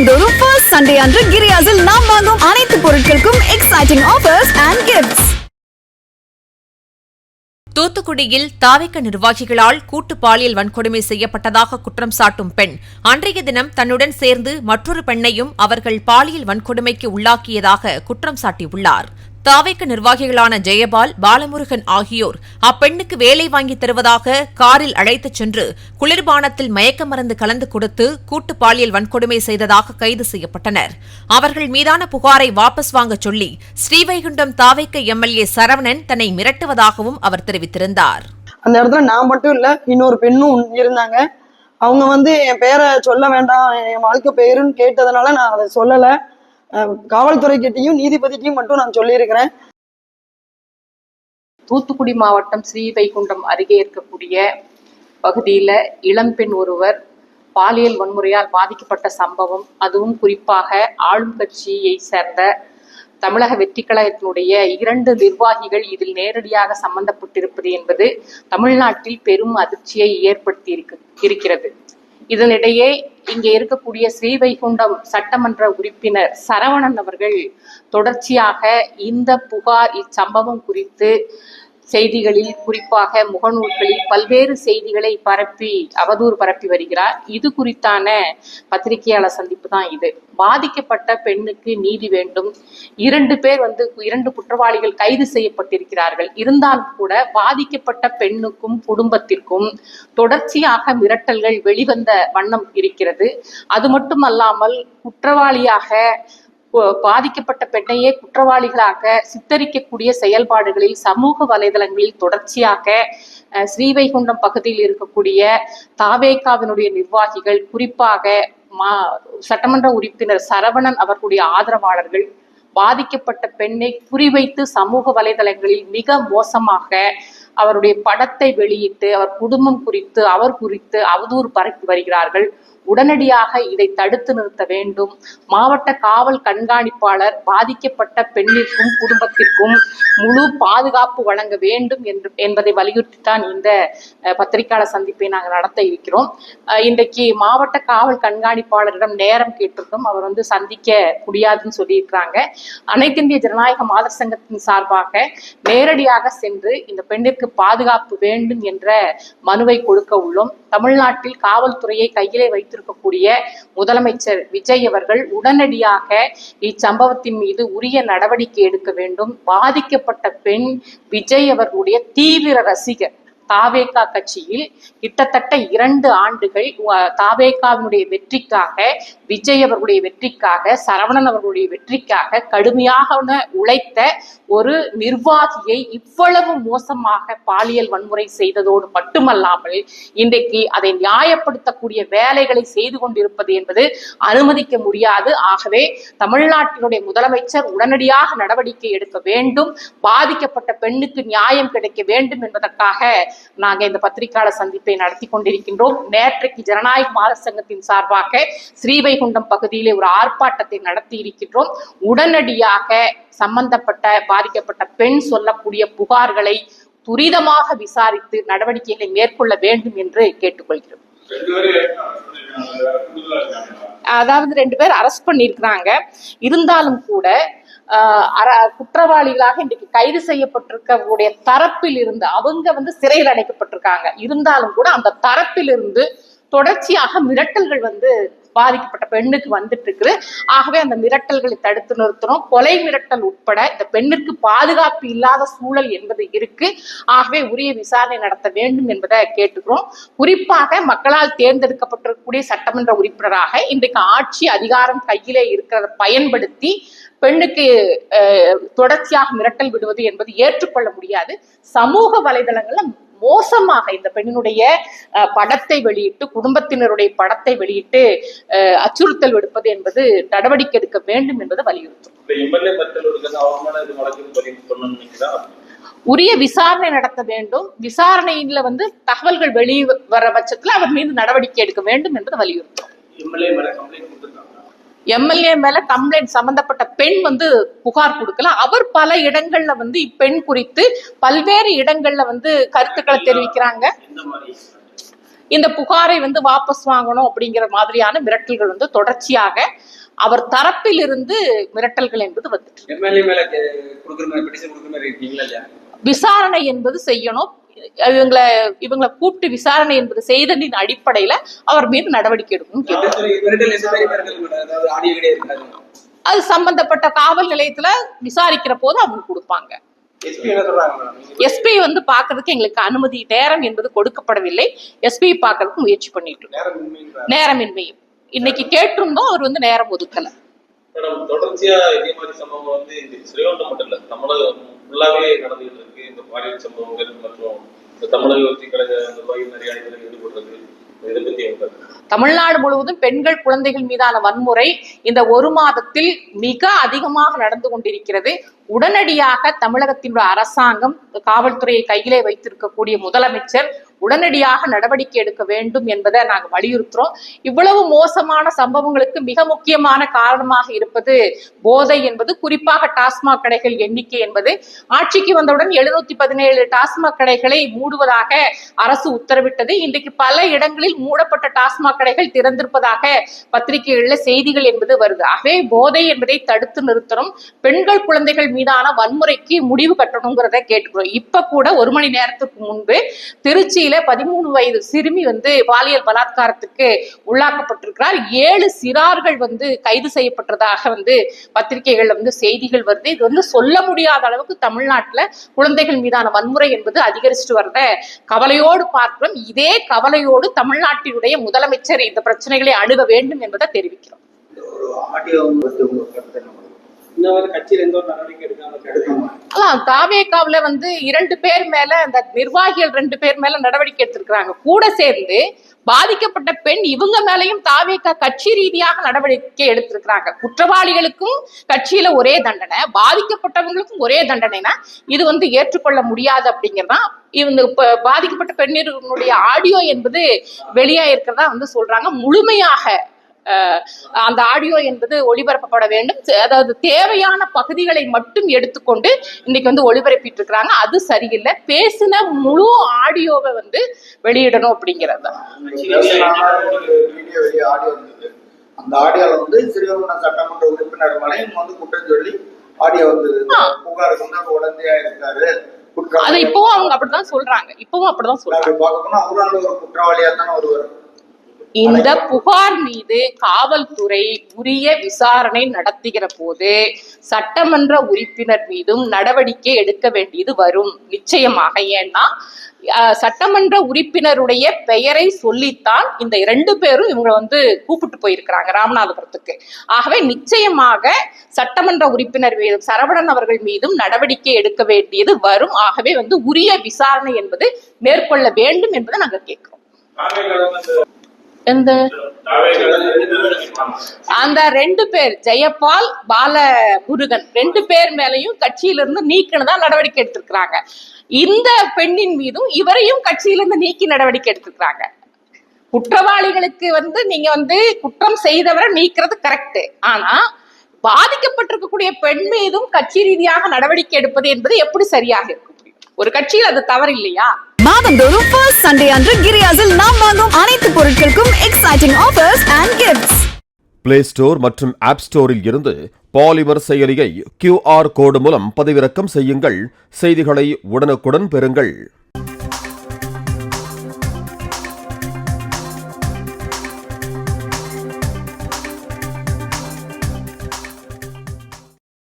மாதந்தோறும் first Sunday அன்று கிரியாஸில் நாம் வாங்கும் அனைத்து பொருட்களுக்கும் எக்ஸைட்டிங் ஆஃபர்ஸ் அண்ட் கிஃப்ட்ஸ். தூத்துக்குடியில் தாவேக நிர்வாகிகளால் கூட்டு பாலியல் வன்கொடுமை செய்யப்பட்டதாக குற்றம் சாட்டும் பெண் அன்றைய தினம் தன்னுடன் சேர்ந்து மற்றொரு பெண்ணையும் அவர்கள் பாலியல் வன்கொடுமைக்கு உள்ளாக்கியதாக குற்றம் சாட்டியுள்ளார். தாவேக நிர்வாகிகளான ஜெயபால், பாலமுருகன் ஆகியோர் அப்பெண்ணுக்கு வேலை வாங்கி தருவதாக காரில் அழைத்துச் சென்று குளிர்பானத்தில் மயக்க மருந்து கலந்து கொடுத்து கூட்டு பாலியல் வன்கொடுமை செய்ததாக கைது செய்யப்பட்டனர். அவர்கள் மீதான புகாரை வாபஸ் வாங்க சொல்லி ஸ்ரீவைகுண்டம் தாவேக எம்எல்ஏ சரவணன் தன்னை மிரட்டுவதாகவும் அவர் தெரிவித்திருந்தார். அந்த இடத்துல நான் மட்டும் இல்ல, இன்னொரு பெண்ணும் இருந்தாங்க. அவங்க என் பேரை சொல்ல வேண்டாம், என் வாழ்க்கை பேருன்னு கேட்டதுனால நான் அதை சொல்லல. காவல்துறை கிட்டையும் நீதிபதிட்டையும் மட்டும் நான் சொல்லியிருக்கிறேன். தூத்துக்குடி மாவட்டம் ஸ்ரீவைகுண்டம் அருகே இருக்கக்கூடிய பகுதியில இளம்பெண் ஒருவர் பாலியல் வன்முறையால் பாதிக்கப்பட்ட சம்பவம், அதுவும் குறிப்பாக ஆளும் கட்சியை சேர்ந்த தமிழக வெற்றி கழகத்தினுடைய 2 நிர்வாகிகள் இதில் நேரடியாக சம்பந்தப்பட்டிருப்பது என்பது தமிழ்நாட்டில் பெரும் அதிர்ச்சியை ஏற்படுத்தி இருக்கிறது. இதனிடையே இங்கே இருக்கக்கூடிய ஸ்ரீவைகுண்டம் சட்டமன்ற உறுப்பினர் சரவணன் அவர்கள் தொடர்ச்சியாக இந்த புகார், இச்சம்பவம் குறித்து செய்திகளில், குறிப்பாக முகநூல்களில் பல்வேறு செய்திகளை அவதூறு பரப்பி வருகிறார். இது குறித்தான பத்திரிகையாளர் சந்திப்பு தான் இது. பாதிக்கப்பட்ட பெண்ணுக்கு நீதி வேண்டும். 2 குற்றவாளிகள் கைது செய்யப்பட்டிருக்கிறார்கள். இருந்தாலும் கூட பாதிக்கப்பட்ட பெண்ணுக்கும் குடும்பத்திற்கும் தொடர்ச்சியாக மிரட்டல்கள் வெளிவந்த வண்ணம் இருக்கிறது. அது மட்டுமல்லாமல் பாதிக்கப்பட்ட பெண்ணையே குற்றவாளிகளாக சித்தரிக்கக்கூடிய செயல்பாடுகளில் சமூக வலைதளங்களில் தொடர்ச்சியாக ஸ்ரீவைகுண்டம் பகுதியில் இருக்கக்கூடிய தாவேகாவினுடைய நிர்வாகிகள், குறிப்பாக சட்டமன்ற உறுப்பினர் சரவணன் அவர்களுடைய ஆதரவாளர்கள் பாதிக்கப்பட்ட பெண்ணை குறிவைத்து சமூக வலைதளங்களில் மிக மோசமாக அவருடைய படத்தை வெளியிட்டு அவர் குடும்பம் குறித்து அவதூறு பரப்பி வருகிறார்கள். உடனடியாக இதை தடுத்து நிறுத்த வேண்டும். மாவட்ட காவல் கண்காணிப்பாளர் பாதிக்கப்பட்ட பெண்ணிற்கும் குடும்பத்திற்கும் முழு பாதுகாப்பு வழங்க வேண்டும் என்பதை வலியுறுத்தித்தான் இந்த பத்திரிகையாளர் சந்திப்பை நாங்கள் நடத்த இருக்கிறோம். இன்றைக்கு மாவட்ட காவல் கண்காணிப்பாளரிடம் நேரம் கேட்டிருந்தோம். அவர் சந்திக்க முடியாதுன்னு சொல்லியிருக்கிறாங்க. அனைத்து இந்திய ஜனநாயக மாதர் சங்கத்தின் சார்பாக நேரடியாக சென்று இந்த பெண்ணிற்கு பாதுகாப்பு வேண்டும் என்ற மனுவை கொடுக்க உள்ளோம். தமிழ்நாட்டில் காவல்துறையை கையிலே வைத்திருக்கக்கூடிய முதலமைச்சர் விஜய் அவர்கள் உடனடியாக இச்சம்பவத்தின் மீது உரிய நடவடிக்கை எடுக்க வேண்டும். பாதிக்கப்பட்ட பெண் விஜய் அவர்களுடைய தீவிர ரசிகர். தாவேகா கட்சியில் கிட்டத்தட்ட 2 ஆண்டுகள் தாவேகாவினுடைய வெற்றிக்காக, விஜய் அவர்களுடைய வெற்றிக்காக, சரவணன் அவர்களுடைய வெற்றிக்காக கடுமையாக உழைத்த ஒரு நிர்வாகியை இவ்வளவு மோசமாக பாலியல் வன்முறை செய்ததோடு மட்டுமல்லாமல் இன்றைக்கு அதை நியாயப்படுத்தக்கூடிய வேலைகளை செய்து கொண்டிருப்பது என்பது அனுமதிக்க முடியாது. ஆகவே தமிழ்நாட்டினுடைய முதலமைச்சர் உடனடியாக நடவடிக்கை எடுக்க வேண்டும். பாதிக்கப்பட்ட பெண்ணுக்கு நியாயம் கிடைக்க வேண்டும் என்பதற்காக நாங்கள் இந்த பத்திரிகையாளர் சந்திப்பை நடத்தி கொண்டிருக்கின்றோம். நேற்றைக்கு ஜனநாயக மாதர் சங்கத்தின் சார்பாக ஸ்ரீவைகுண்டம் பகுதியிலே ஒரு ஆர்ப்பாட்டத்தை நடத்தி இருக்கின்றோம். உடனடியாக பாதிக்கப்பட்ட பெண் சொல்லக்கூடிய புகார்களை துரிதமாக விசாரித்து நடவடிக்கைகளை மேற்கொள்ள வேண்டும் என்று கேட்டுக்கொள்கிறோம். அதாவது 2 பேர் அரெஸ்ட் பண்ணியிருக்கிறாங்க. இருந்தாலும் கூட குற்றவாளிகளாக இன்றைக்கு கைது செய்யப்பட்டிருக்கக்கூடிய தரப்பில் இருந்து அவங்க சிறையில் அடைக்கப்பட்டிருக்காங்க. இருந்தாலும் கூட அந்த தரப்பில் இருந்து தொடர்ச்சியாக மிரட்டல்கள் பாதிக்கப்பட்ட பெண்ணுக்கு வந்துட்டு இருக்குது. ஆகவே அந்த மிரட்டல்களை தடுத்து நிறுத்தணும். கொலை மிரட்டல் உட்பட இந்த பெண்ணிற்கு பாதுகாப்பு இல்லாத சூழல் என்பது இருக்கு. ஆகவே உரிய விசாரணை நடத்த வேண்டும் என்பதை கேட்டுக்கிறோம். குறிப்பாக மக்களால் தேர்ந்தெடுக்கப்பட்டிருக்கக்கூடிய சட்டமன்ற உறுப்பினராக இன்றைக்கு ஆட்சி அதிகாரம் கையிலே இருக்கிறத பயன்படுத்தி பெண்ணுக்கு தொடர்ச்சியாக மிரட்டல் விடுவது என்பது ஏற்றுக்கொள்ள முடியாது. சமூக வலைதளங்கள்ல மோசமாக இந்த பெண்ணினுடைய படத்தை வெளியிட்டு, குடும்பத்தினருடைய படத்தை வெளியிட்டு அச்சுறுத்தல் விடுப்பது என்பது நடவடிக்கை எடுக்க வேண்டும் என்பதை வலியுறுத்தும். உரிய விசாரணை நடத்த வேண்டும். விசாரணையில தகவல்கள் வெளிவர பட்சத்துல அவர் மீது நடவடிக்கை எடுக்க வேண்டும் என்பதை வலியுறுத்தும். எம்எல்ஏ மேல கம்ப்ளைண்ட் சம்பந்தப்பட்ட பெண் புகார் கொடுக்கல. அவர் பல இடங்கள்ல இப்பெண் குறித்து பல்வேறு இடங்கள்ல கருத்துக்களை தெரிவிக்கிறாங்க. இந்த புகாரை வாபஸ் வாங்கணும் அப்படிங்கிற மாதிரியான மிரட்டல்கள் தொடர்ச்சியாக அவர் தரப்பில் இருந்து மிரட்டல்கள் என்பது வந்துட்டு விசாரணை என்பது செய்யணும். இவங்களை கூப்பிட்டு விசாரணை என்பது செய்ததின் அடிப்படையில அவர் மீது நடவடிக்கை எடுக்கணும். அது சம்பந்தப்பட்ட காவல் நிலையத்துல விசாரிக்கிற போது அவங்க கொடுப்பாங்க. எஸ்பி வந்து பாக்குறதுக்கு எங்களுக்கு அனுமதி நேரம் என்பது கொடுக்கப்படவில்லை. எஸ்பி பாக்குறதுக்கு முயற்சி பண்ணிட்டு நேரமின்மை இன்னைக்கு கேட்டிருந்தோம், அவர் வந்து நேரம் ஒதுக்கல. தொடர்ச்சியா இதே மாதிரி சம்பவம் வந்து ஸ்ரீவைகுண்டம் மட்டும் இல்ல, தமிழகம் ஃபுல்லாவே நடந்துகிட்டு இருக்கு. இந்த பாலியல் சம்பவங்கள் மற்றும் தமிழக வெற்றி கழக நிர்வாகிகள் நிறைய இடங்களில் ஈடுபடுறது, இதை பத்தி தமிழ்நாடு முழுவதும் பெண்கள் குழந்தைகள் மீதான வன்முறை இந்த ஒரு மாதத்தில் மிக அதிகமாக நடந்து கொண்டிருக்கிறது. உடனடியாக தமிழகத்தினுடைய அரசாங்கம், காவல்துறையை கையிலே வைத்திருக்கக்கூடிய முதலமைச்சர் உடனடியாக நடவடிக்கை எடுக்க வேண்டும் என்பதை நாங்கள் வலியுறுத்துறோம். இவ்வளவு மோசமான சம்பவங்களுக்கு மிக முக்கியமான காரணமாக இருப்பது போதை என்பது, குறிப்பாக டாஸ்மாக் கடைகள் எண்ணிக்கை என்பது. ஆட்சிக்கு வந்தவுடன் 717 டாஸ்மாக் கடைகளை மூடுவதாக அரசு உத்தரவிட்டது. இன்றைக்கு பல இடங்களில் மூடப்பட்ட டாஸ்மாக் கடைகள் திறந்திருப்பதாக பத்திரிகைகளில் செய்திகள் என்பது வருது. ஆகவே போதை என்பதை தடுத்து நிறுத்தணும், பெண்கள் குழந்தைகள் மீதான வன்முறைக்கு முடிவு கட்டணுங்கிறத கேட்டுக்கிறோம். இப்ப கூட 1 மணி நேரத்துக்கு முன்பு திருச்சியில 13 வயது சிறுமி வந்து பாலியல் பலாத்காரத்துக்கு உள்ளாக்கப்பட்டிருக்கிறார். 7 சிறார்கள் வந்து கைது செய்யப்பட்டதாக வந்து பத்திரிகைகள்ல வந்து செய்திகள் வருது. இது வந்து சொல்ல முடியாத அளவுக்கு தமிழ்நாட்டுல குழந்தைகள் மீதான வன்முறை என்பது அதிகரிச்சுட்டு வரத கவலையோடு பார்க்கிறோம். இதே கவலையோடு தமிழ்நாட்டினுடைய முதலமைச்சர் இந்த பிரச்சனைகளை அணுக வேண்டும் என்பதை தெரிவிக்கிறோம். தாவேகாவுல வந்து 2 பேர் மேல, அந்த நிர்வாகிகள் 2 பேர் மேல நடவடிக்கை எடுத்திருக்கிறாங்க. கூட சேர்ந்து பாதிக்கப்பட்ட பெண் இவங்க மேலையும் தாவேகா கட்சி ரீதியாக நடவடிக்கை எடுத்திருக்கிறாங்க. குற்றவாளிகளுக்கும் கட்சியில ஒரே தண்டனை, பாதிக்கப்பட்டவங்களுக்கும் ஒரே தண்டனைனா இது வந்து ஏற்றுக்கொள்ள முடியாது அப்படிங்கிறதான் இவங்க பாதிக்கப்பட்ட பெண்ணினுடைய ஆடியோ என்பது வெளியா இருக்கிறதா வந்து சொல்றாங்க. முழுமையாக அந்த ஆடியோ என்பது ஒளிபரப்பப்பட வேண்டும். அதாவது தேவையான பகுதிகளை மட்டும் எடுத்துக்கொண்டு இன்னைக்கு வந்து ஒளிபரப்பிட்டு இருக்கிறாங்க. அது சரியில்லை. பேசின முழு ஆடியோவை வந்து வெளியிடணும் அப்படிங்கிறது. அந்த ஆடியோல வந்து ஸ்ரீவைகுண்டம் சட்டமன்ற உறுப்பினர் மலையும் வந்து குற்றம் சொல்லி ஆடியோ வந்து புகாருக்கு வந்து உடந்தையா இருக்காரு. அது இப்பவும் அவங்க அப்படிதான் சொல்றாங்க. இப்பவும் அப்படிதான் சொல்றாங்க. பார்க்கணும்னா அவரால் ஒரு குற்றவாளியா தானே ஒருவர். இந்த புகார் மீது காவல்துறை உரிய விசாரணை நடத்துகிற போது சட்டமன்ற உறுப்பினர் மீதும் நடவடிக்கை எடுக்க வேண்டியது வரும் நிச்சயமாக. ஏன்னா சட்டமன்ற உறுப்பினருடைய பெயரை சொல்லித்தான் இந்த 2 பேரும் இவங்க வந்து கூப்பிட்டு போயிருக்கிறாங்க ராமநாதபுரத்துக்கு. ஆகவே நிச்சயமாக சட்டமன்ற உறுப்பினர் மீதும் சரவணன் அவர்கள் மீதும் நடவடிக்கை எடுக்க வேண்டியது வரும். ஆகவே வந்து உரிய விசாரணை என்பது மேற்கொள்ள வேண்டும் என்பதை நாங்க கேட்கிறோம். அந்த 2 பேர் ஜெயபால், பாலமுருகன் 2 பேர் மேலையும் கட்சியிலிருந்து நீக்கினதா நடவடிக்கை எடுத்திருக்கிறாங்க. இந்த பெண்ணின் மீதும் இவரையும் கட்சியிலிருந்து நீக்கி நடவடிக்கை எடுத்திருக்கிறாங்க. குற்றவாளிகளுக்கு வந்து நீங்க வந்து குற்றம் செய்தவரை நீக்கிறது கரெக்ட். ஆனா பாதிக்கப்பட்டிருக்கக்கூடிய பெண் மீதும் கட்சி ரீதியாக நடவடிக்கை எடுப்பது என்பது எப்படி சரியாக இருக்கும்? ஒரு கட்சியில் அது தவறு இல்லையா? மாதந்தோறும் ஃபர்ஸ்ட் சண்டே அன்று கிரியாஸில் நாம் வாங்கும் அனைத்து பொருட்களுக்கும் exciting offers and gifts. Play store மற்றும் ஆப் ஸ்டோரில் இருந்து பாலிமர் செயலியை QR கோடு மூலம் பதிவிறக்கம் செய்யுங்கள். செய்திகளை உடனுக்குடன் பெறுங்கள்.